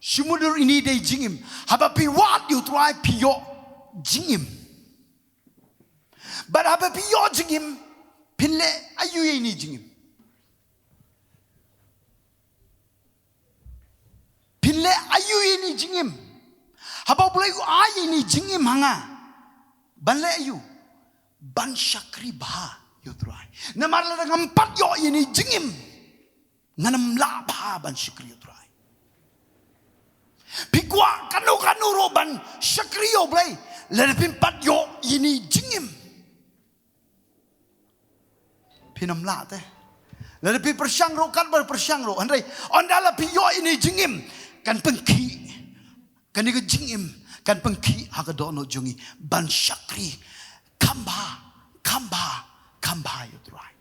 Shumudur ini day jingim. Haba pi what you try piyo jingim. But haba piyo jingim pinle ayu ini jingim. Pinle ayu ini jingim. Haba boleh ayu ini jingim hanga. Banle ayu. Ban shakri bah you try. Namar la ngampat yo ini jingim. Nganam la bah ban shakri you try. Pikwa kano roban shakri yo blay lepin pat yo ini jingim pinam la te lepin persyang ro kan persyang ro andai ondala pi yo ini jingim kan pengki kan ni jingim kan pengki ha dohnud jungi ban shakri kamba you try.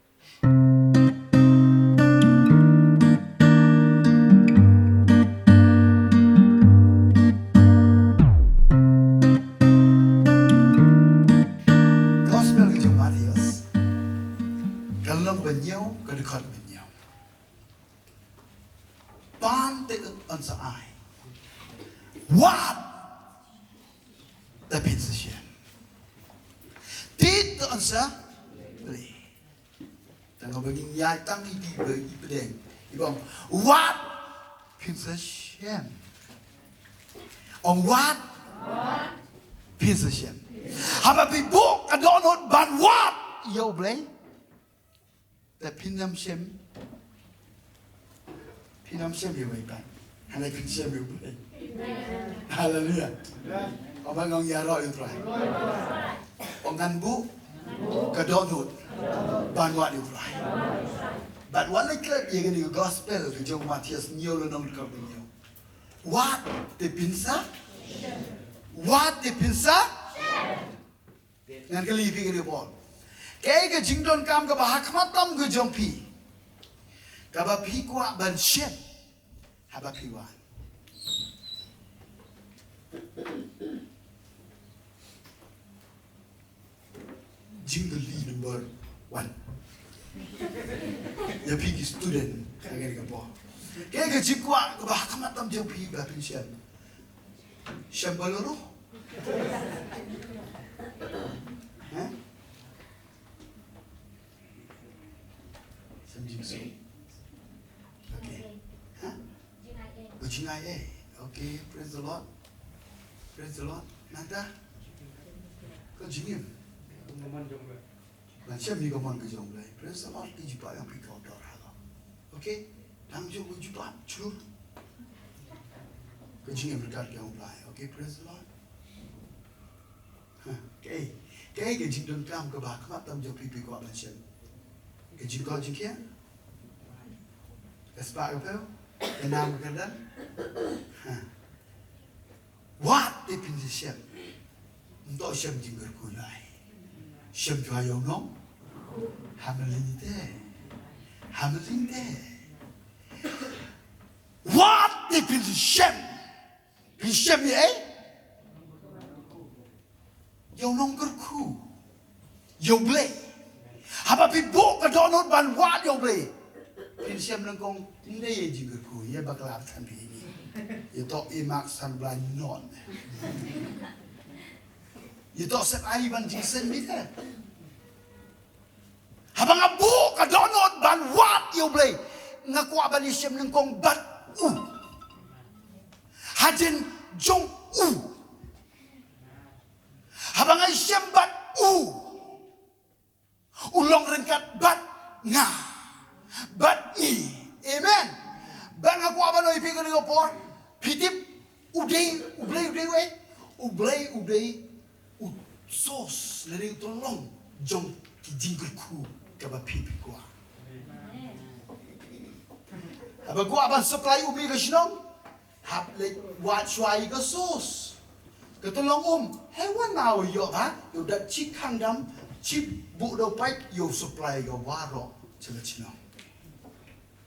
Dekat dengan ban te an sa ai what the position ti te an sa le tang bagi yai tang di bagi pedeng ibang what position on what position haba bi book dohnud ban what yo blayแต่พี่น้ำเชมอยู่ไหนบ้างอะไรพี่เชมอยู่ไหนฮาเลลูยาเอาบางองยารออยู่ตรงไหนองกันบุกระโดดหุดบานวัดอยู่ตรงไหนบัดวันนี้เคลื่อนยังกันอยู่ gospel คือจงมาเทียสเนียวแล้วน้องกับเนียววัดเตปินซะงั้นก็รีบพี่กันดีบอลKaya jingdon kam ka bahakmatam ke jompi. Kaba pi kwa ban shem. Haba pi wan. Jingli number 1. Ya pi student kaya ka po. Kaya jingkwa ka bahakmatam jompi ba pi shem. Shem baloro. Okay. Huh? JINGIA. Okay. Praise the Lord. Nada. Kau jingim. Macam ni kau mana kau Blei. Praise the Lord. Jumpa yang pikau darah. Okay. Tangjo jumpa. Cur. Kau jingim dekat kau Blei. Okay. Praise the Lord. Okay. Kau jingdon kam kau bahkan tam jo pipi kau macam. Kau jingkia. Sebab apa? Enam keadaan. What the position? Untuk Shem JINGKYRKHU lai. Shem Jowai nong. Hamelin deh. What the position? Position ni JINGKYRKHU. U Blei. Haba pibuk ke dohnud ban what U Blei. Siam langkong ini JINGKYRKHU ya bakal absen ini. Ya tok imak san blind non. Ya tok set ai ban jingsen bida. Habang abu ka dohnud ban wat U Blei. Ngaku aban siam langkong bat Hajin jong Habang ai siam bat Ulong rengkat bat But amen. Bang aku apa no ipin kau por. Pitip U Blei sos lari tolong jom JINGKYRKHU kaba pipi kuah. Apa gua apa supply ubi ke sinong? Hap le wat suai ke sos. Ketolong hewan mau yo ha? Yo dak cik dam cik bu do pai yo supply ke warok celah sinong.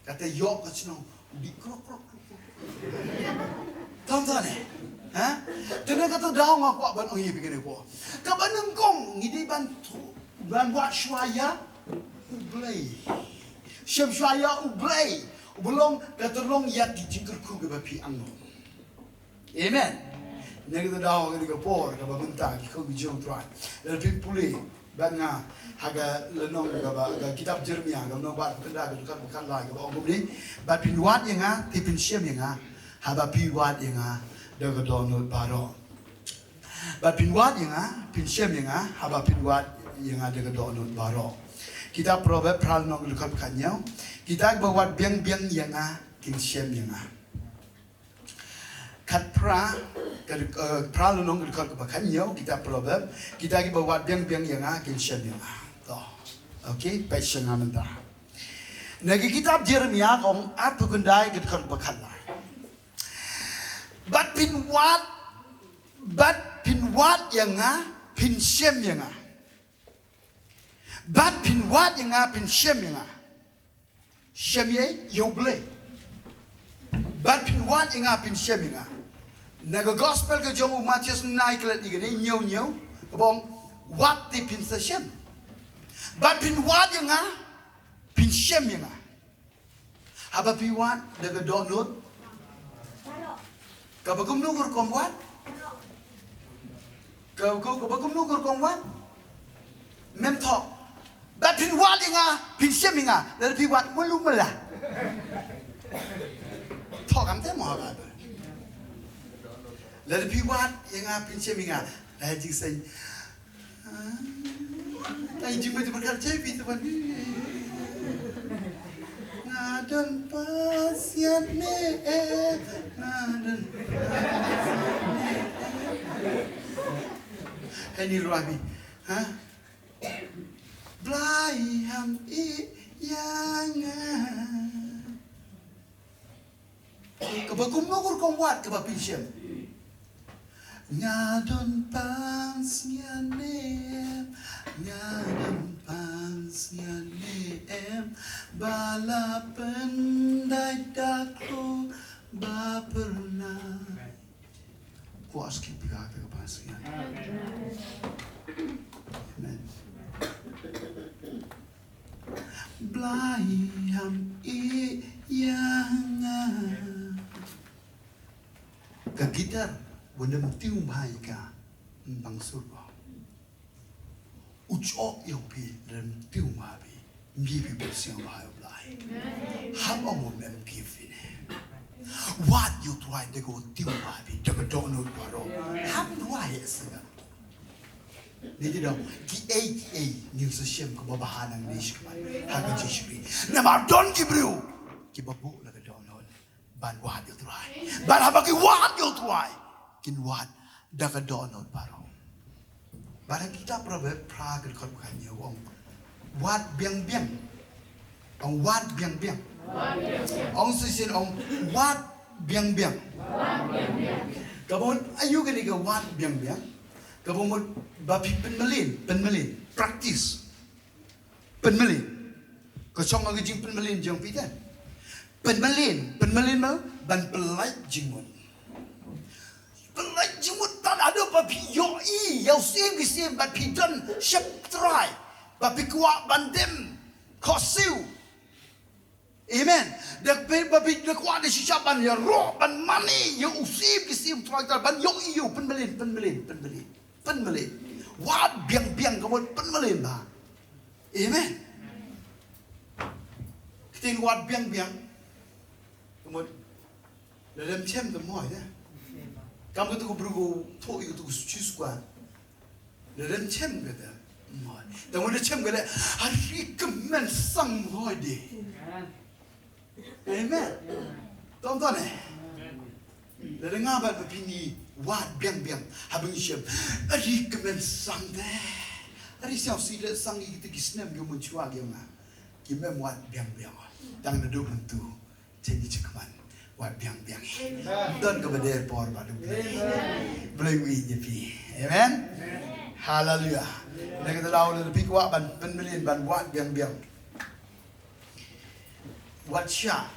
Kata yok kat sini, di krok. Tonton ha? Tengah kata daun aku ban orang ini begini ko. Kaban nengkong ini ban buat syaya U Blei. Syam syaya U Blei. Belum kata long ya di JINGKYRKHU ke bapi angno. Amen. Negara dah orang Singapura, kalau Bynta, kita U Trai. Lalu pulih, bangga, haga lenong kalau kitab Jeremia, kalau nak buat benda itu kan bukan lagi. Kalau orang ni, buat pinwat yang ah, tipin siam yang ah, haba pinwat yang ah, dekat dohnud baru. Buat pinwat yang ah, pin siam yang ah, haba pinwat yang ah dekat dohnud baru. Kita proverb pral nong dekat kanyau, kita buat biang-biang yang ah, kin siam yang ah. Kat pral nong dekat kanyau, kita proverb, kita buat biang-biang yang ah, kin siam yang ah. Okay, baik senang mentah. Nagi kitab Jeremia kong atu kendai dekat berkala. Bat pinwat yang ah, pin siam yang ah. Bat pinwat yang ah, pin siam yang ah. Siam ye, U Blei. Bat pinwat yang ah, pin siam yang ah. Naga gospel ke jomu Matius naik kelat igene nyau, kebong wat di pin siam. Bat pinwat yang ah, pin siam yang ah. Haba pinwat daga dohnud. Kabagum nugur komwat. Kabagum nugur komwat. Memtok. Bat pinwat yang ah, pin siam yang ah. Lalu pinwat melu melah. Tok am teh mau apa? Lalu pinwat yang ah, pin siam yang ah. Lalu jing say. Ay jing macam berkata cepi tu pan. Nadan pasiat ne, nadan. Ini Rabi, ha? Blai ham yang. Kabagum nugur komwat kabapin siam. Ngadon pasiat ne. Ngadam pangsyan bala pendai dakku baperna kuas kipika ke pangsyan. Amen. Blai ham yang ke gitar benda tiu bahai ka bang surga. Ucok yang pi dan tiu mabi mbi bersiang bahaya belai. Ham omon mem give ini. What you try to go tiu mabi dekat dohnud baru. Ham dua ya senang. Ni tidak KHNANG ngin sesiam kebabahan yang nish keman. Hagan jingshakri. Nama don kibriu kibabu laga dohnud. Ban what you try. Ban habaki what you try. Kin what dekat dohnud baru. Barang kita proverb praga dekat bukannya orang wat biang-biang, orang wat biang-biang, orang sesin orang wat biang-biang. Kamu ayu kini ke wat biang-biang, kamu bapi penmelin, praktis, penmelin. Kosong lagi jing penmelin jang pitan, penmelin mal ban pelai jingun. Pelai jimut tak ada babi yoi yang sim babi dan shipara babi kwah bandem kosiu. Amen. Dak babi dak kwah de shishaban ya roh ban mani ya sim traktor ban yoi you penmelin. Wat biang kamu penmelin ba. Amen. Kita wat biang kamu dalam cem semua ya. Kamu tu berugu tu itu tu susah. Dalam cem kata, tapi dalam cem kata hari kemen sang hodi. Amen. Tonton dalam ngabat begini wat biang habis cem hari kemen sang deh. Hari siapa sila sang itu kisnem yang mencuat yang mana? Kita wat biang. Tang naduk tu jadi cekaman. Wat biang. Dan kepada por badu Blei U jepi. Amen. Haleluya. Nek kita tahu lebih kuat ban penmelin ban wat biang. Wat sya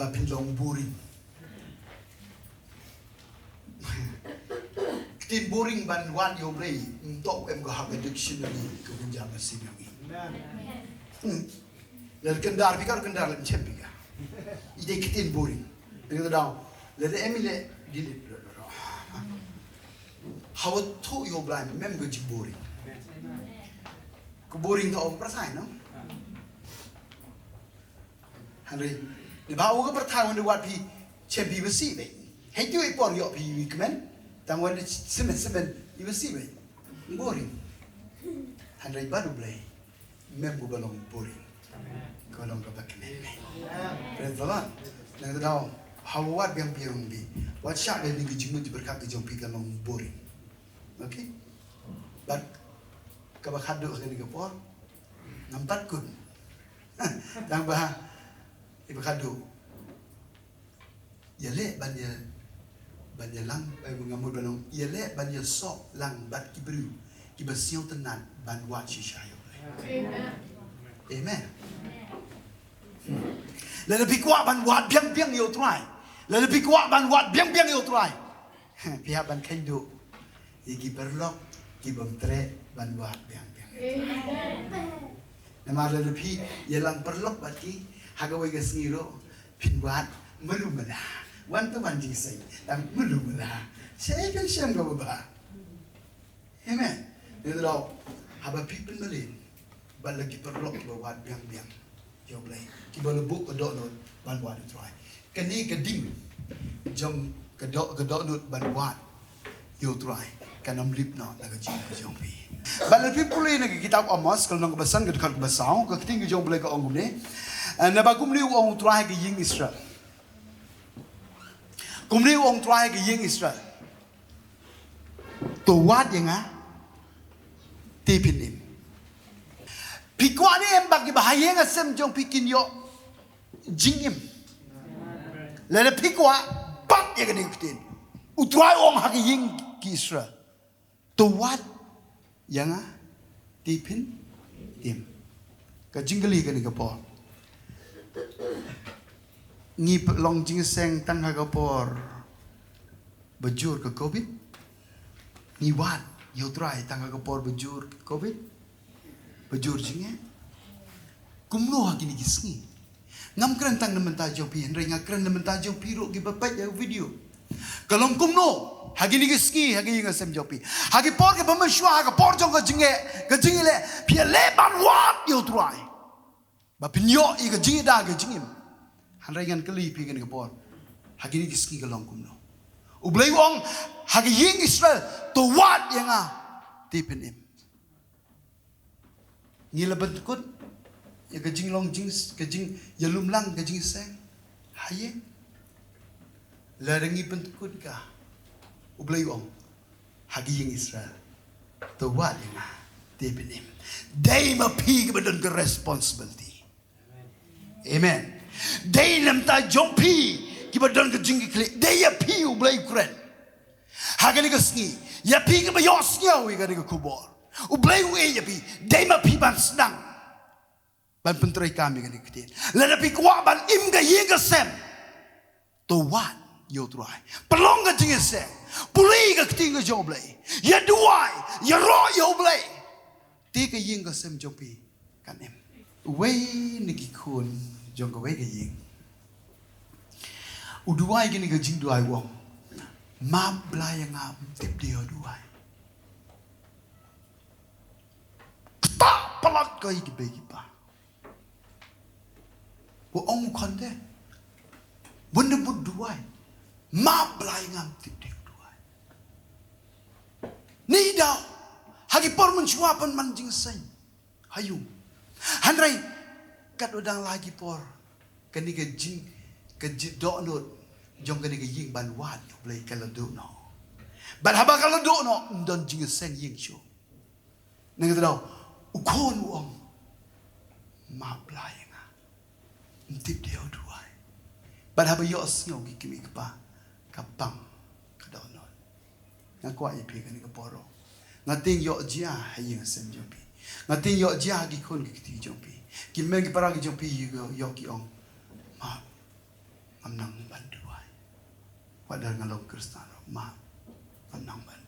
ba pinlong buring. Tin buring ban wat U Blei untuk em ko hak dictionary ke penjama sini. Amen. Lalu kendar lem cempika. Ide kitin buring. Kita tahu, lalu emile dilit. how to you blind member ji boring ko boring to perasaan no hari di bawah ko pertama di wat pi champi besi be hey tu ipor yo pi kemen tangwan semen you besi be boring hari baru Blei member Balang boring kolong ka bakne praise the Lord nang daw hawat biang biang bi wat syak dari jimu berkat ke jompi kalong boring okay but ka bakado ka ni kapor nampat kun dang bah ibakado yale banya lang mengamul balong yale banya sok lang bat kibru kibasiong tenan ban wat shishayo amen amen Lalu pikwa ban wat biang U Trai. Lalu pikwa ban wat biang U Trai. Pihak ban kendo. Igi berlok, igi bamtre ban wat biang. Nama lalu pi yalang berlok bati hagawai gasngiro pin wat melumela. Wan tu wan jingsai dan melumela. Saya kan siam kau bah. Amen. Lalu lau haba pi pun melin. Ban lagi berlok wat biang. U Blei kiba lebuk ke dohnud ban wat U Trai kani kedim jom ke dohnud ban wat U Trai kanam Ripnar laga jing pi ban lebih pulih nak kitab Amos kalau nak kebasan ke dekat kebasau ke keting U Blei ke ongum ni na bagum ni U Trai ke jing Israel kum ni U Trai ke jing Israel tu wat yang tipin Pikwa ni em bagi bahaya ngasem jong pikin yo JINGIM. Lalu pikwa bat ya kena ikutin. U Trai ong haki ying ki Israel. Tuwat yang tipin im. Ka jinggali kena kapor. Ngi long jingseng tang ha kapor. Bejur ke COVID. Ni wat U Trai tang ha kapor bejur ke COVID. Bejur jingnya, kumno haki ni kisni. Ngam keren tang nemen tajau pi, henry ngakren nemen tajau pi ro ki bapak ya video. Kalau kumno haki ni kisni, haki yang asem jopi. Haki por ke pemeswa, haki por jong ke jinge le, pi leban wat U Trai. Ba pinyo i ke jinge da ke jingim. Henry ngan keli pi ke por. Haki ni kisni kalau kumno. U Blei wong haki ying Israel to wat yang tipenim. Ngila bentukut ya kejing long jing kejing ialum lang kejing seng haye la rengi bentukut ka U Blei wong hagi yang Israel to wat yang tebenim they ma pi ke ke responsibility amen they nam ta jong pi ki badon ke jing klik they ya pi U Blei kren hagi ni kesngi ya pi ke bayos nyau ke ke kubor U Blei U ya pi dai ma pi ban senang ban pentrai kami kan ikutin lalu pi kuat ban im ga ye ga sem to wat U Trai pelong ga jing sem pulih ga keting ga U Blei ya duai ya ro U Blei ti ga ying ga sem jong pi kan em wei ni ki kun jong ga wei ga ying u duai ga ni ga jing duai wong ma blai ngam tip dia duai palak kau iki bagi pa. Wo ong konde. Bunda bud duai. Ma blai ngam tip duai. Ni dah. Hagi por mencuapan manjing sen. Hayu. Handrai kat udang lagi por. Kani ke jing ke dohnud. Jom kani ke ying ban wat Blei kalau dono. Ban haba kalau dono don jing sen ying show. Nang tahu. Ukon uang ma blai nga ntip dia duai ban haba yos ngau ki kimi ka kapang ka dohnud nga kwa ipi ka ni ka poro ngating yo jia hayeng sem jopi ngating yo jia gi kon ki ti jopi ki men ki para ki jopi yo ki ong ma amnang ban duai wadar ngalong kristano ma amnang ban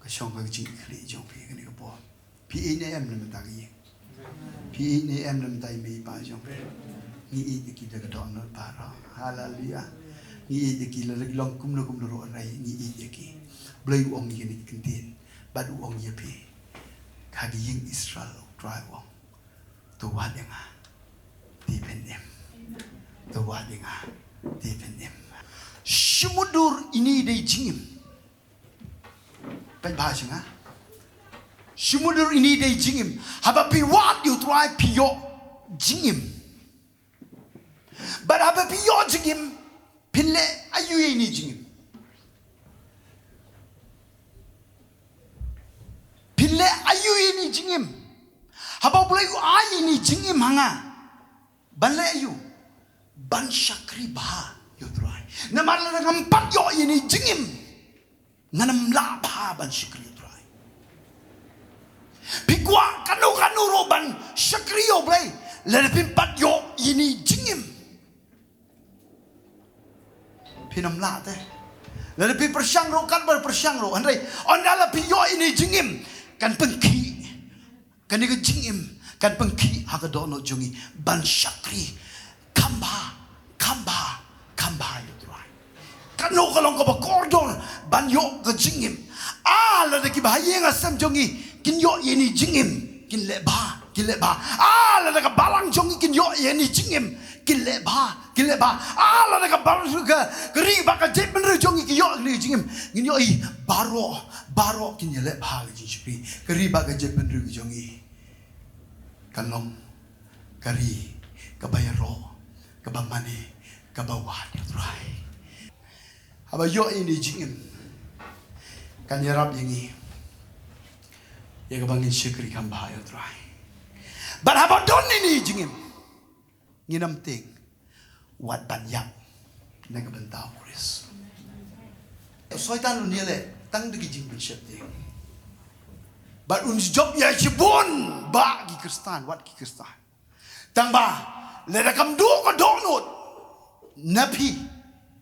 Shong ka jing kli jong pi ka ni ka po PNAM nam ta gi PNAM nam tai mi pa jong ni i ki da ka dohnud para haleluya ngi yeki la long kum no ro rai ngi yeki blei ong ni kentin bad ong yepi kagi ying Israel try ong to wadenga dipendem to wadenga dipendem shumudur ini dei jingim pen bahasa shumudur ini dei jingim haba pi wat you try pio jingim but haba pio jingim pille ayu ini jingim pille ayu ini jingim haba boleh ai ini jingim hanga ban le ayu ban shakri bah you try namar la ngampat yo ini jingim nganam la bah ban shakri you try pikwa kano ro ban shakri yo boleh le pimpat yo ini jingim pinam la te le pi persyang ro kan ber persyang ro andai ondala pi yo ini jingim kan pengki kan ni jingim kan pengki ha ka dono jungi ban shakri kamba you try kano kalong ko ba kordon ban yo ka jingim la de ki bahaya ngasam jungi kin yo ini jingim kin le ba la de ka balang jungi kin yo ini jingim kin le ba la de ka balang ka kri ba ka jet ben jungi kin yo ini jingim kin yo i baro kin le ba ji shri kri ba ka jet ben jungi kalong kari kabayaro kabamani kabawan you try haba yo ini jingim kan yarap yangi ya kabangin shikri kamba you try but haba don ini jingim nginam ting wat banyak nagabantao Chris soitan unile tang digi jing bin shepting but job ya Shibun ba gi kristan wat gi kristan tang ba le rakam du ko dohnud napi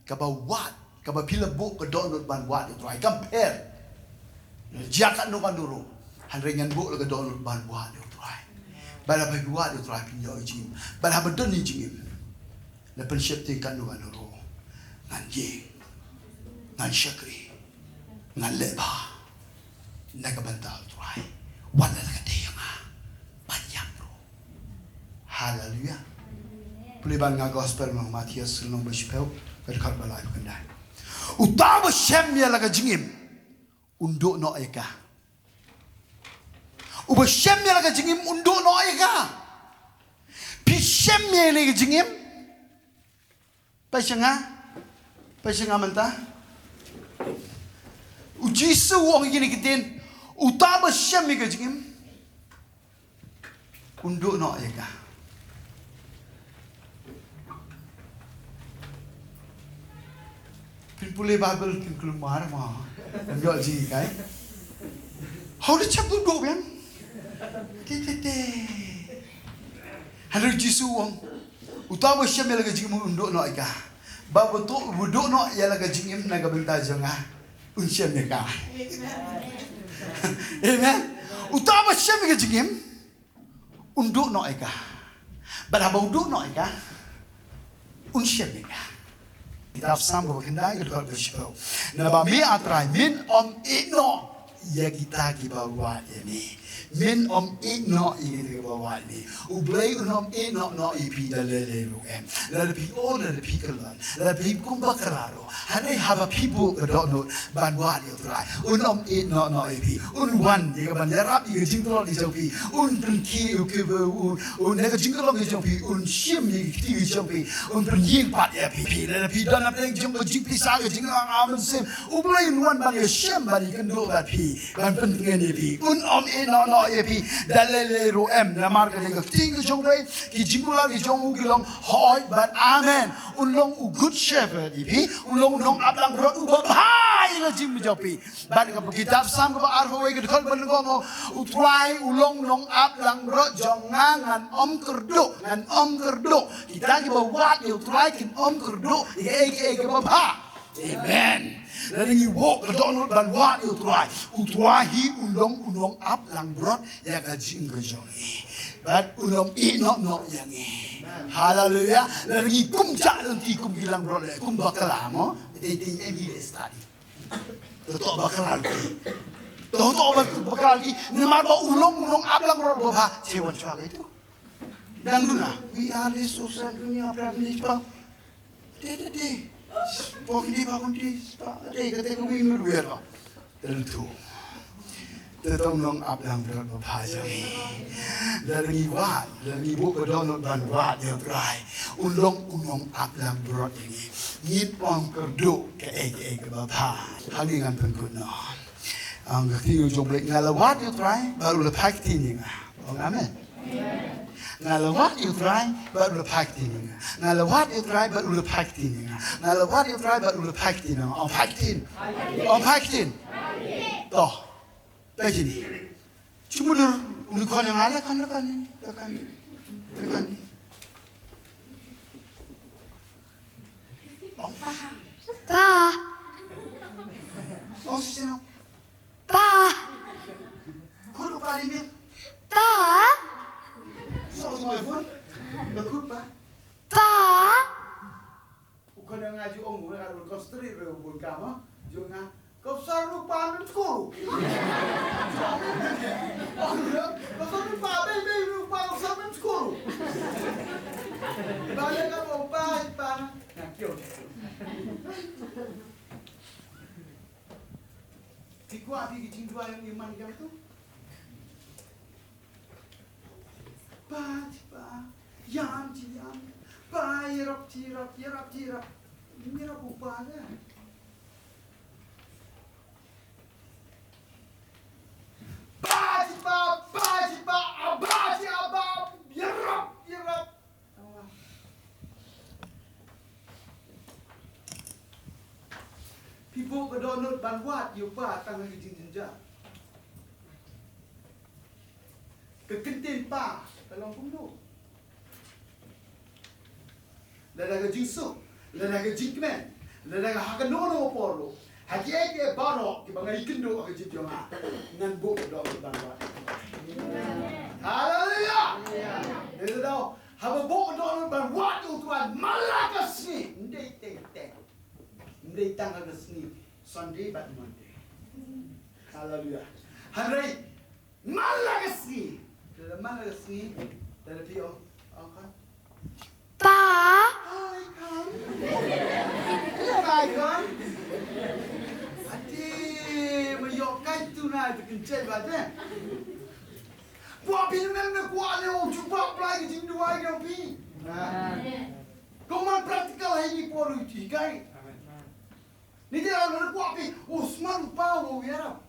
kaba wat kaba pilabu ko dohnud ban wat you try kampher jakat no kanuro hanrengan bu le ko dohnud ban wat you try bala ba wat you try pin yo jing bala ba don ni jing le pen shepting kan no kanuro ngan jing ngan shakri ngan leba nagabantao try wala na kadayanga banyak bro hallelujah puliban nga gospel ng Matias ng Bishpel kadkar balay kanday utawa shemya laga jingim undo no eka uba shemya laga jingim undo no eka pi shemya laga jingim pasanga manta ujisu wong gini kitin utama shemya laga jingim undo no eka Pulih Bible kin kelumar mah, ambil ji kai. How did chap do biang? Tete. Henry Jisu wong. Utama siya melaga jing unduk no ika. Babu tu buduk no ya laga jingim naga benta janga. Unsya mereka. Amen. Utama siya melaga jingim unduk no ika. Berapa unduk no ika? Unsya mereka. Kitab Sambo kendai kedua bersyukur. Naba mi atrai min om ino ya kita kibawa ini. Min om ino ini kibawa ini. U Blei U om ino no ipi dalele ruem. Lalu o lalu kelan. Lalu kumbakararo. Hanai haba pibu kedonu banwa dia trai. Om ino no ipi. Wan dia bandarap dia jingkol di jopi. Penki u nega jingkol di jopi. Shim di ti jopi. Penying pat ya pipi. Lalu dan apa yang jing pisah jing aman sem. U Blei wan bang shim bani kendo pi. Ban pentingan ipi. Om ino no ipi dalele ruem. Namar kedega tinggal Jowai ki jingkol di jong ugilong hoy but amen. Ulong u good shepherd ipi. Ulong ablang rot u bahai la jing jopi. Ban ka kitab sam ka arhoi ke khol ban ngo u trai ulong ablang rot jongangan om kerdu kita ki bawat u trai kin om kerdu ke ba Amen. Lalu ibu kedonut dan wat U Trai. U Trai hi ulong ap lang brot ya ka JINGKYRKHU. But ulong i nok yang ni. Hallelujah. Lalu kum cak nanti kum bilang brot le kum bakal mo. Dating emi study. Toto bakal lagi. Toto bakal lagi. Nama ba ulong ap lang brot ba cewan cak itu. Dan duna we are the social dunia prime pa. Dede. Pokoknya bangun di kata kami mereka tentu tetong abang berapa bahasa dari wat dari ibu kedonut dan wat yang terakhir ulong abang berat ini ngin kerdu ke bapak halingan pengguna angkat tinggal coba ngalawat yang terakhir baru lepas ini amen ngalawat U Trai baru lepas ini. Ngalawat U Trai baru lepas ini. Ngalawat U Trai baru lepas ini. Om paktin. Toh, begini. Cuma unicorn yang ada kan. Pa. Oh sini. Pa. Kau lupa ini. Pa. Soal semua pun, lekut pa. Pa. Bukan yang ngaji gue kalau kau setri berhubung kamu, jangan kau selalu lupa nantiku. Kau selalu lupa, baby lupa kau selalu nantiku. Balik kamu pa, nak kau. Tikwa di jingdua yang iman kamu tu. Ba, yan, ba, yerap, mirap upaya. Ba, abah, yerap. People kedonut banwat, yupa tangan jinjinja. Kekentin pa. Dalam kumdu. Lada ke jingsuk, lada ke jingkmen, lada ke hakanono poro. Haki eke baro ki bangai kendo ke jingkyonga. Ngan bu do banwa. Haleluya. Itu dah haba bu do banwa tu tuan malaka sni. Ndai teng. Ndai tang ke sni. Sunday but Monday. Haleluya. Hari malaka sni. Dalam mana sini? Dari Pio, angkat. Pa. Hai kan? Hai kan? Hati, mayok kai tu na kencet badan. Buat pinjam nak kuat ni, orang cuba apply ke jingdua yang pi. Kau mana praktikal ini poru jikai. Ni dia orang kuat pi, smart power ya.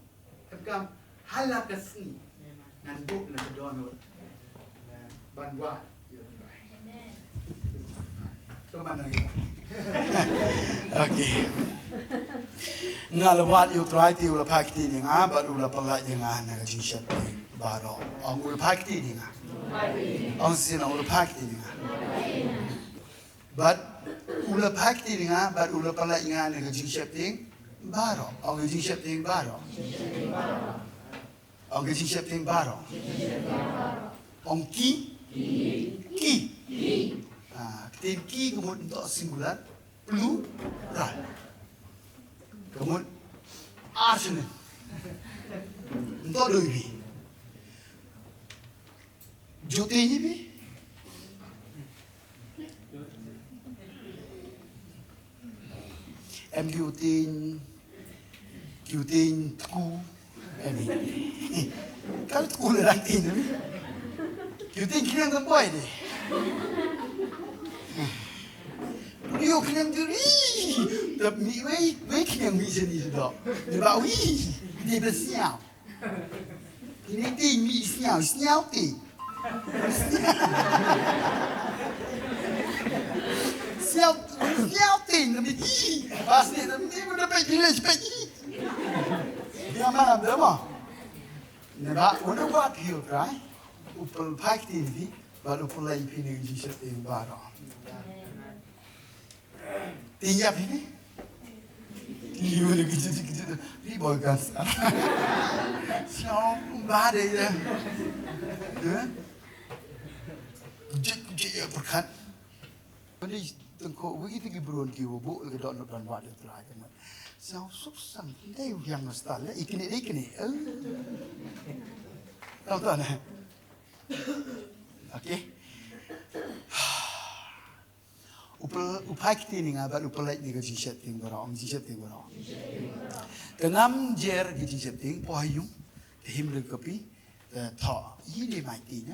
Kam halak kesini. Nanduk na kedonut banwa okey ngalawat U Trai ti ula pakti ni nga baru ula palat yang ana ka jinshat baro ang ula pakti ni nga ang sina ula pakti ni nga but ula pakti ni nga baru ula palat yang ana ka jinshat baro ang jinshat baro Ang jinshat baro. Ang ki. Kemudian ki kemudian untuk singular plural. Kemudian arsenal. Untuk doi. Jotenya bi. Qtin ku. Kalau tu kulit nanti ni, kita kena tempat ni. Dia kena diri, tapi we kena misi ni sudah. Dia bawa dia bersiap. Ini tinggi siap ti. Siap ti, tapi pasti tapi mudah pergi. Dia mana berapa? Nampak, mana buat U Trai? Upel pakti ni, baru pulai pilih jinshat yang baru. Tinggal pilih? Liu le kecil-kecil. Ni boy kasar. Siapa badai dia. Kecil ya berkat. Ini tengkok begitu kiburan kibu bu ke dok nak buat itu lah kan. Siapa susah dia yang nostal le ikni. Tahu tak ni? Okey. Upai kita ni ngabat upalai ni kerja setting berang, setting berang. Tengam jer kerja setting, pohayung, him le kopi, thọ, ini matinya.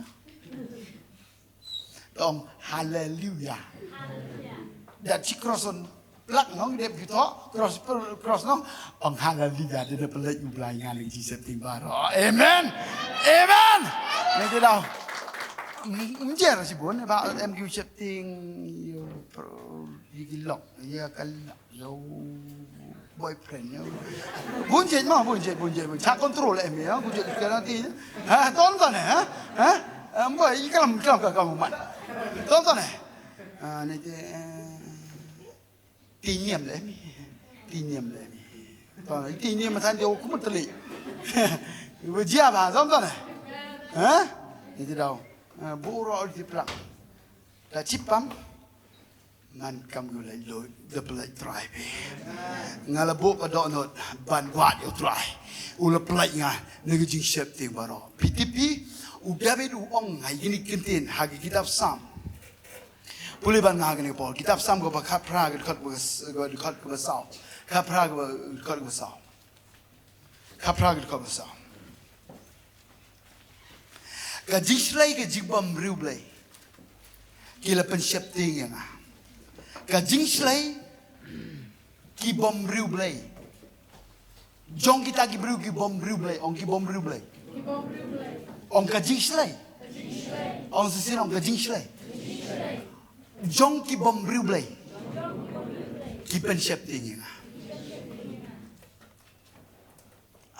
Dong hallelujah. Dah cikroson plak nong dia kita cross nong, ong hallelujah dia pelai U Blei ngan kerja setting berang. Amen. Nanti dah. Menjer si pun about MQ setting you digilok ya kalak yo boyfriend yo bunjet cak kontrol ya bunjet ke nanti ha tonton ha boy kalam kamu mat tonton nanti jaitniam le jaitniam macam dia aku menteli berjia bah tonton ha nanti dah buruk di pelak. Dah cipam, man kamu LAITLUID, U Blei U. Ngalabu ke dohnud, ban buat U Trai. Ula pelak ngah, negeri jingshakri baru. PTP, udah bedu ong, hai gini kentin, hagi kitab sam. Boleh ban ngah gini pol, kitab sam gua KABA dekat besar. KABA dekat besar. Ka jingshakri ke jigbam U Blei kila pensyapting yang ka jingshakri ki bom U Blei jong kita ki bru ki bom U Blei ong ki bom U Blei ong ka jingshakri ong sesir ong ka jingshakri jong ki bom U Blei ki pensyapting yang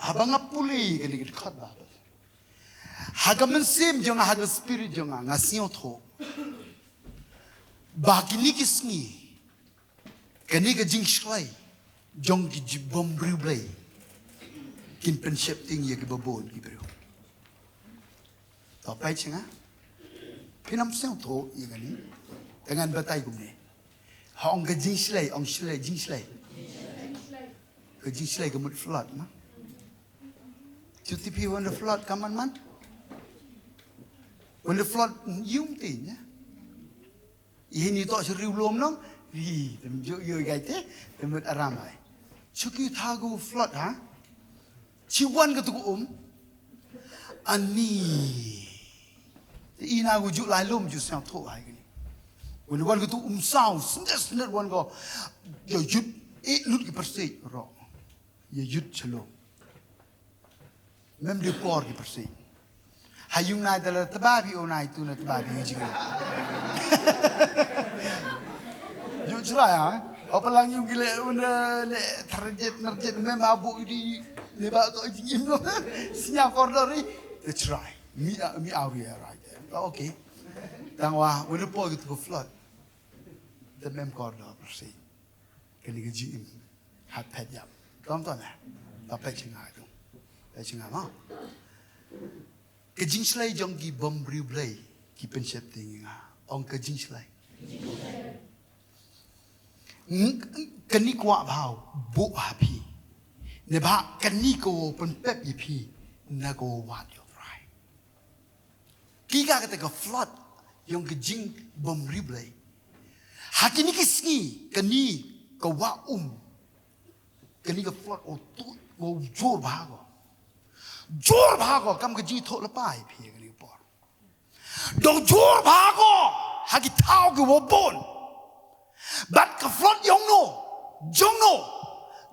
abang apuli kini dekat bah haga mensim jangan haga spirit jangan ngasih otho. Bagi ni kisni, kini ke jingshakri, jong ki jibom U Blei, kin pensyapting ya ke babon kibru. Tapi cengah, pinam otho ya kini, dengan batai gumne. Hong ke jingshakri, ong jingshakri, ke jingshakri ke mut flood na. Cuti piwan the flood kaman man. When the flood yung tin ya. Ini tak seriu belum nong. Temjuk yo gaite, temut aramai. Cuki thagu flood ha. Ciwan ke tu ani. Ina gujuk ialum ju sang tho ai ni. When the one ke tu sound, sendet one go yo yut lut ki persik ro. Ye yut chalo. Mem de por ki persik. Hayung na dalam tebabi onai tu na tebabi juga. U Trai apa lagi yung gila una le target memang abu di leba ko JINGIM no. Sinya koridor ni U Trai. Mi area right there. Okay. Tangwa when po gitu flood. The mem koridor persi. Kini ke JINGIM hat pejam. Tonton apa cengah tu. Cengah mah. Ke jingshakri jong ki bom U Blei ki pensyapting ong ke jingshakri kani kwah bau bu api ne ba kani ko penpep ipi na ko wat U Trai ki ga ke flood yong ke jing bom U Blei hakini ki ski kani ko wa kani ke flood o tu o jor ba jor bhago kam ke ji tho lapai phi ke ni por dong jor bhago hagi thau ke wo bon bat ka flot yong no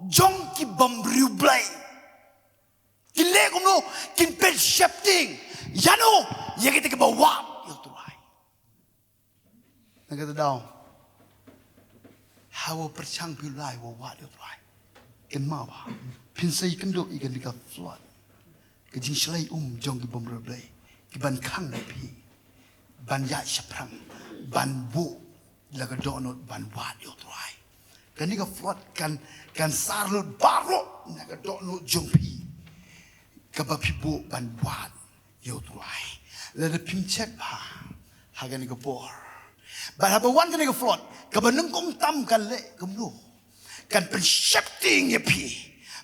jong ki bom U Blei ki le kum no kin pen shifting yano ye ke ba wa U Trai nang daw hawo perchang pi lai wo wa U Trai ken ma ba pin sai kan do ikan ka flot ke jingshakri jong ki bom U Blei ki ban khang pi ban ya shaprang ban bu la ka dohnud ban wat U Trai kan ni ka flood kan sarlut baro na ka dohnud jongpi ka ba pibu ban wat U Trai la de pim check pa ha kan ni ka por ba ha ba wan kan ni ka flood ka ba nung kong tam kan le kum no kan pen shifting ye pi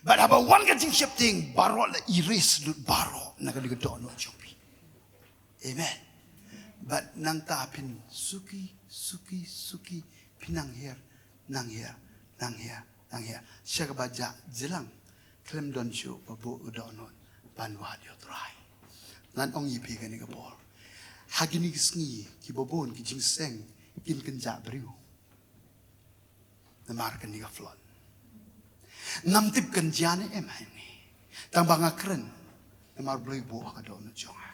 ba ha ba wan kan jing shifting baro la iris lut baro na ka ni ka dohnud jongpi amen but nang ta pin suki pinang here nang here siya baja jelang klem don chu babu dohnud banwa U Trai nan ong yipi kan ni kapor hagini kisngi ki bobon ki jingseng kin kenja beriu namar kan ni ka flon nam tip kan jane em ni tang banga kren namar bloi bo ka dohnud jonga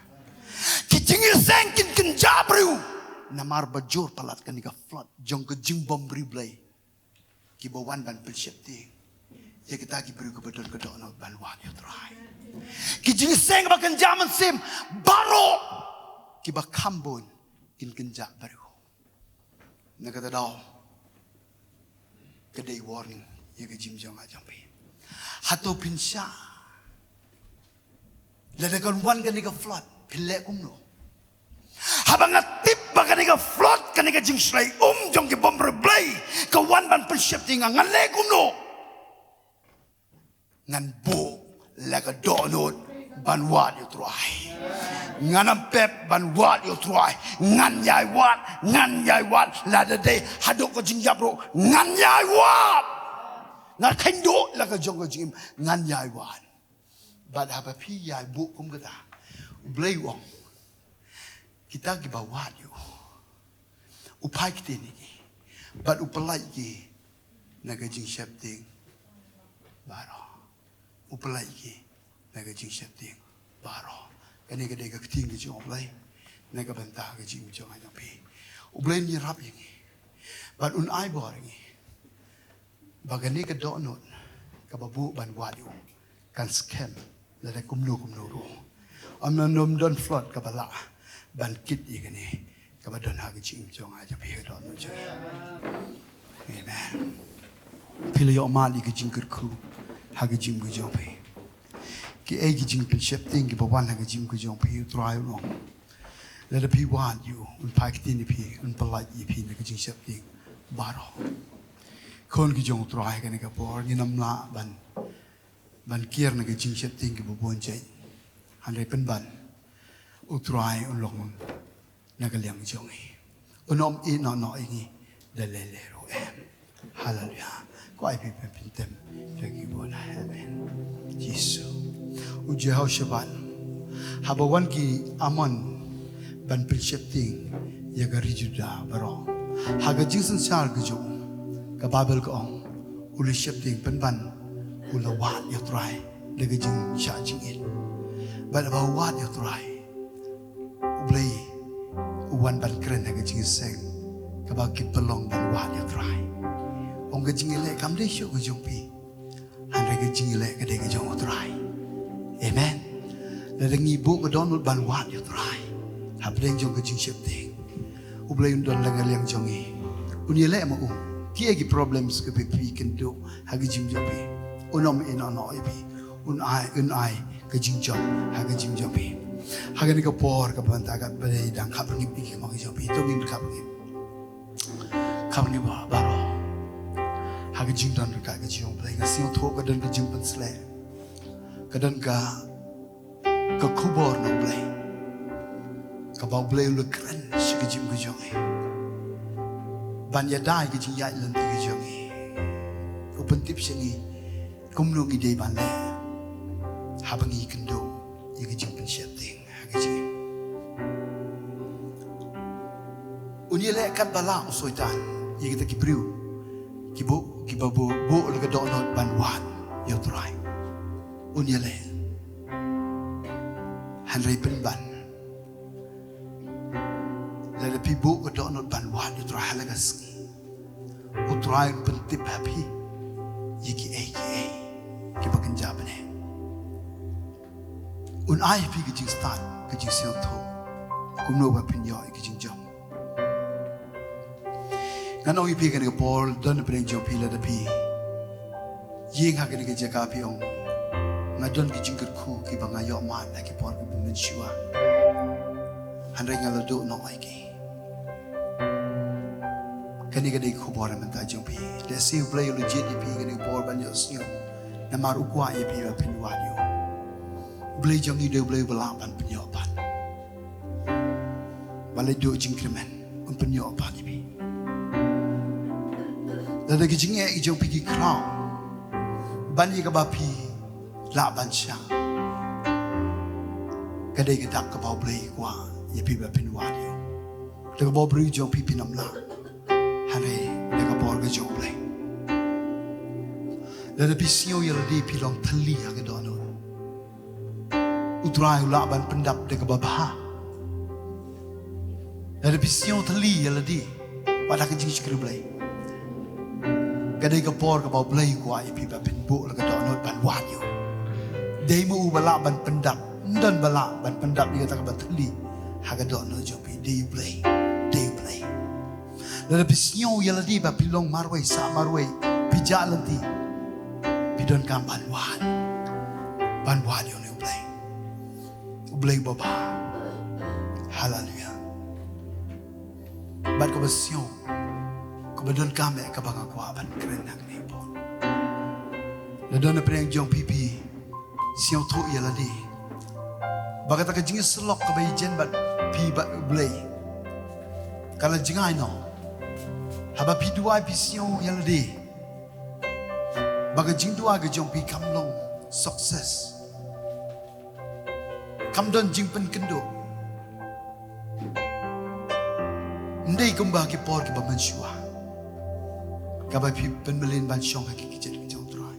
ki jingseng kin kenja beriu namar bajur palat kan ni ka flon jong ke jing bom beriu blai ki bawan ban pelsyepting ya kita ki beriu ke bedon ke dohnud banwa U Trai ki jingseng ba kan jaman sim baro ki ba kambon kin kenja beriu na kata daw kedai warning ya ke jim jong ajang pi hato pinsya la de kan wan kan ni ka flood pilek kumno habang atip ba kan ni ka flood kan ni ka jingshakri jong ki bom blai ka wan ban pelsyepting ngan le kumno ngan bu la ka dohnud ban wat U Trai ngan pep ban wat U Trai ngan yai wat Lada day hadok ko jingjabro ngan yai wat ngan kendo la ka jong ko jingim ngan yai wat bad haba pi yai bu kum kata blai wong kita ki ba wat yu upai kita ni bad upalai ki na ka jingshakri baro upalai ki na ka jingshakri baro kani ka de ka ting ki jong blai na ka banta ka jing jong ai pi ublai ni rap yang bad un ai bor ngi bagani ka dohnud ka babu ban wat yu kan scam la de kumno ro amna nom don flood ka bala ban kit igani ka ba don ha ka jing jong ai pi ka dohnud jong amen Pilih mali ke JINGKYRKHU hagi jim ke jong pi ki ai ki jing pelsyepting ki bawan hagi jim ke jong pi U Trai long la de pi wan yu un pai ki ni pi un palai yi pi na ke jingshakri baro kon ki jong Trai kan ka por ni nam la ban kier na ke jingshakri ki bobon jai han re pen ban U Trai un long na ka liang jong hi unom i no ngi de le ro em hallelujah quay về bên tem cho cái bộ này amen Jesus ujau shaban habawan ki aman ban pelsyepting ya gari juda baro haga jingsen sar gejo ka babel ko ong uli syepting penban ulawat U Trai de jing sha jingin ban bawat U Trai ublei uwan ban kren haga jingseng ka ba ki pelong ban wat U Trai ông cái jingile kam de sho ko jong pi han re cái jingile cái de cái jong U Trai amen la de ngi bu ko dohnud ban wat U Trai ha bleng jong cái jingshakri u blei don la ngaleng jong i unile ma ki egi problems ke pi kan do ha cái jing jong pi unom ina no i pi un ai cái jing jong ha cái jing jong pi ha cái ni ko por ka ban ta ka blei dang khap ngi pi ma ki jong pi to ngin khap ngi ba ro hagi jing dan ka ga jing play ga siu tho ka dan ka jing pan sle ka dan ka khubor no play ka ba play lu kran shi ga jing ga jong ban ya dai ga jing ya lan ti ga jong open tip shingi kum no gi dei ban le ha ba ngi kendo yi ga jing pan shet ting ha ga jing unie le kat bala soitan yi ga ta ki briu ki babu bu le ka dohnud ban wat U Trai unyele han rei pen ban le pi bu ka dohnud ban wat U Trai halagas U Trai pen tip happy yiki ki bakan jabane un ai pi ki jing start ki jing sil tho kum no ba pin yo ki jing jam Ngan ong ipi kan ke Paul don pereng jong pi Lada pi. Yeng ha kan ke jaga pi ong. Ngadon ki jingkerkhu ki bangayo mat na ki Paul ki bumen shua. Handai ngalado no ai ki. Kani kadai khubor menta jong pi. De si U Blei U legit ipi kani Paul banyo sio. Na maru kwa ipi ba pinwadio. Blei jong ni de Blei Balang ban penyopan. Balai do jingkrimen un penyopan ipi. Lada ki jinge i jong pi ki crown. Ban i ka ba pi la ban sha. Kadai ka dak ka ba Blei kwa ipi ba pinwadio. Daga ba Blei jong pi pinam la. Hare daga bor ka jong Blei. Lada pi sio yala di pi long thali ha ka dono. U Trai la ban pendap daga ba bah. Lada pi sio thali yala di pada ka jingshakri Blei. Kadai ka bor ka ba Blei kwa ipi ba pinbu la ka dono ban wanyo. Dei mu bala ban pendap dan bala ban pendap di ka ba thali ha ka dono jong pi de U Blei. Lada pisnyo yala di ba pilong marway sa marway pijalan di pidon kam banwan yun U Blei baba hallelujah bat ko basyo ko badon kam ka banga kwa ban KHNANG ni po ladon na preng jong pipi syo thu yala di bagat ka jingis slok ka bay jen bat pi ba U Blei kala jingay no haba pi dua pi siong yang de baga jing dua ga jong pi kam long success kam don jing pen kendo ndai kum ba ki por ki ba man shua ka ba pi pen melin ban shong ha ki ki jet jong Trai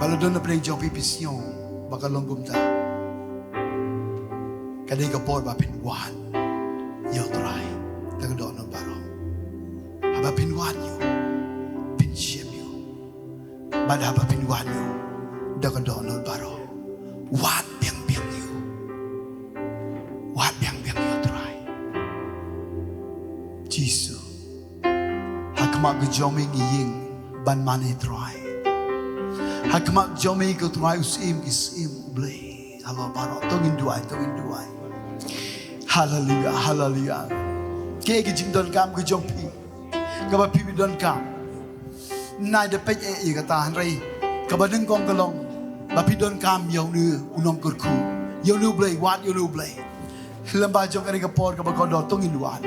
bala don na preng jong pi siong baga long gum ta ka dei ka por ba pin wan yo Trai ta ga don no baro haba pinwan yo pinshem yo bad haba pinwan yo daga donol baro wat biang yo Trai jisu hakmak jomi ngiying ban mani Trai hakmak jomi ko Trai usim U Blei halo baro tongin duai hallelujah ke jing don kam ko jompi kaba pi don kam nai de pe e ka ta rai kaba ding kong kalong ba pi don kam yo nu unong kurku yo nu Blei wat yo nu Blei lamba jong ani ka por ka ba ko do tongin duai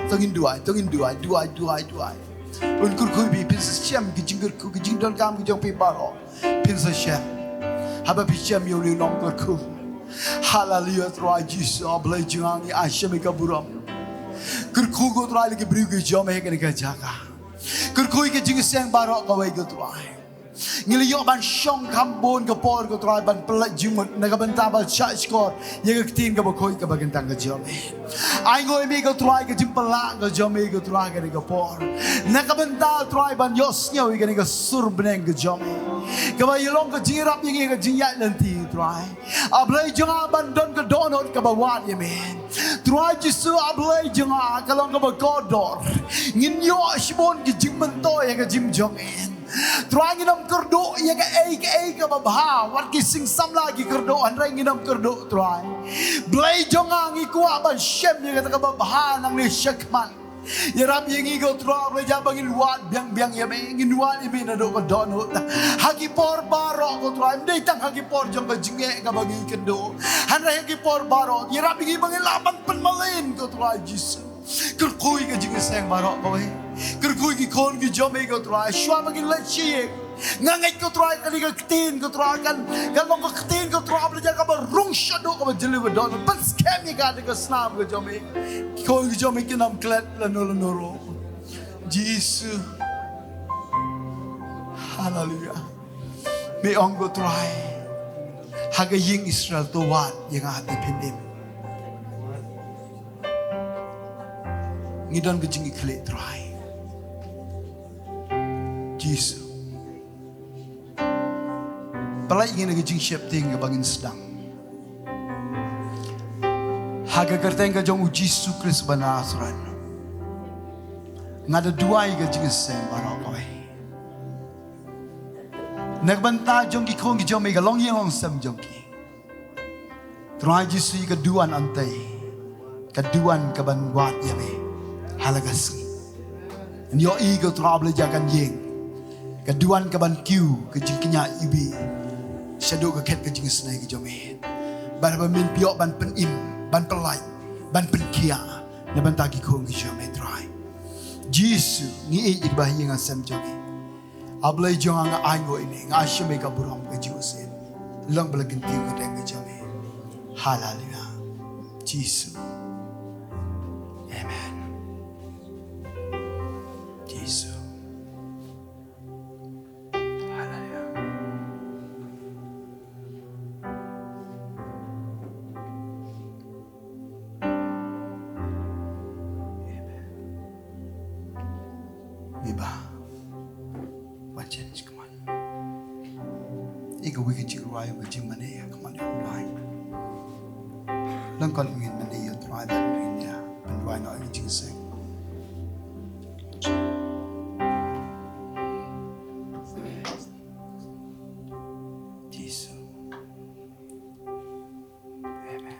un kurku bi pin sa chem ki jingkerkhu ki jing don kam ki jong pi baro pin sa chem haba pi chem yo nu nong kurku hallelujah Trai Jesus Blei jang ni ashem ka buram kurku ko Trai ki bri ki jom he ka jaga Kerkhui ke jingiang barok KIWEI ke Trai ngiliyo ban shong kambon ke por ke Trai ban pelat jimut naga benta bal chat skor ye ke tin ke bakoi ke bagentang ke jome ai ngoi mi ke Trai ke jimpela ke jome ke Trai ke por naga benta Trai ban yosnyo ke sur beneng ke jome ke ba yelong ke jirap ye ke jinyat lenti Trai ablai jonga ban don ke donot ke bawat ye men Trai jisu ablai jonga kalong ke bakodor ngin yo shibon ke jimento ye ke jim jongen Trai nginam kerdo ya ke babha wat ki sing sam lagi kerdo andrai nginam kerdo Trai Blei jonga ngi kwa ban shem ya ka babha nang ni shakman ya rab ye ngi go Trai Blei jabangin wat biang ya me ngin wat ibi na do ko donut hagi por baro ko Trai ndai tang hagi por jong ka jinge ka bagi kendo andrai hagi por baro ya rab ngi bangin laban pen malin ko Trai Jesus kerkhui ke jingiang barok KIWEI kerkhui ki kon ki jome ko Trai shwa bagi lechi ngangai ko Trai kali ka ketin ko Trai kan long ka ketin ko Trai belajar ka rung shadow ka jeli don pas scam ni ka de snap ko jome kon ki jome ki nam klet lanoro Jesus hallelujah me ong ko Trai haga ying Israel to wat yang ati pindim ngidon ke jingi khle Trai Jesus palai ingin ke jing shep ting ke bangin sedang haga kerteng ke jong Jesus Kristus banasran ngada duai ke jingisem barok koi nagbanta jong ki khong ki jom me ga long yeng long sem jong ki trai jisui ka duan antai ka duan ka ban wat ya me halagas nyo i ka trouble jakan yeng ka duan ka ban kiu ka jingknya ibi shadow ka ket ka jingis nai ka jom me ban ba min piok ban pen im ban pelai ban pen kia na ban ta ki khong ki jom me trai jisu ni e ik ba yeng asem jong ki ablai jong anga aingo ini nga shime ka buram ka jusen lang balagin tiu ka deng ka jom me hallelujah jisu amen jisu hallelujah amen iba wajan come on ika wiki Jowai ka jing mane come on online lang kon ngin mane U Trai ban rin ya ban wai no jing sing Jesus amen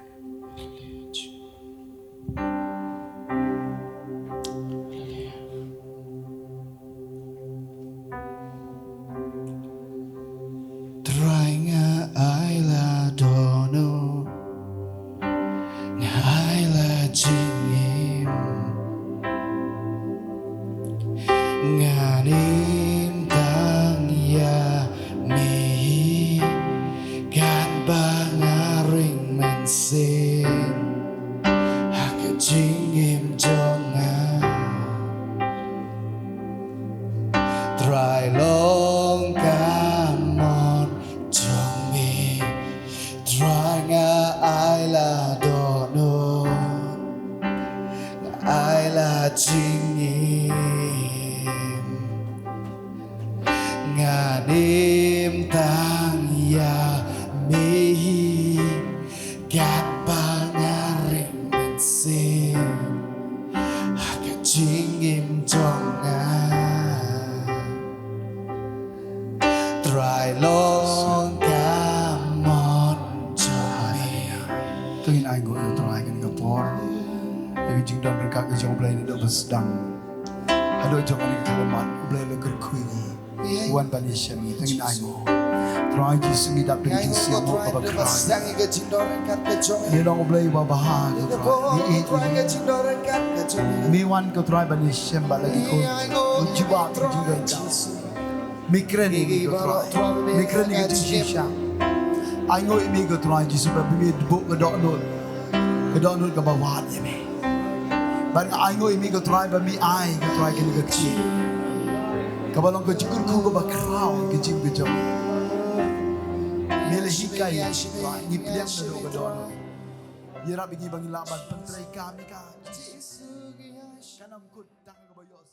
Trai nga ai la dono nga ai la jingim nga nim tang ya mi kan bangaring mansin hak jingim jonga try long kamon jong mi try nga ai la dono nga ai la jingim nga nim tang ya mi gat bangaring mansin hak jingim jonga try long kamon jami tungin ai go U Trai kan kapor yang jing dan ka ke jong blai do sedang ado jong ani kalamat blai le kerkhui wan bani shami tungin ai go trai ji singi dap ding jing siam mo ka bakra ni long blai ba bah ni mi wan ko trai bani sham ba lagi ko jiwa jing dan mikren ni ko trai mikren ni jing sha ai ngoi mi ko trai ji su ba bi bu ka dohnud ka ba wat ya me ban ai ngoi mi ko trai ba mi ai ko trai ka ni ka chi ka ba long ko JINGKYRKHU ka ba krau ka jing ka jom mele hikai ni pliang na do ka dohnud yera bigi bangi laban pentrai kami ka kanam kut tang ka ba yos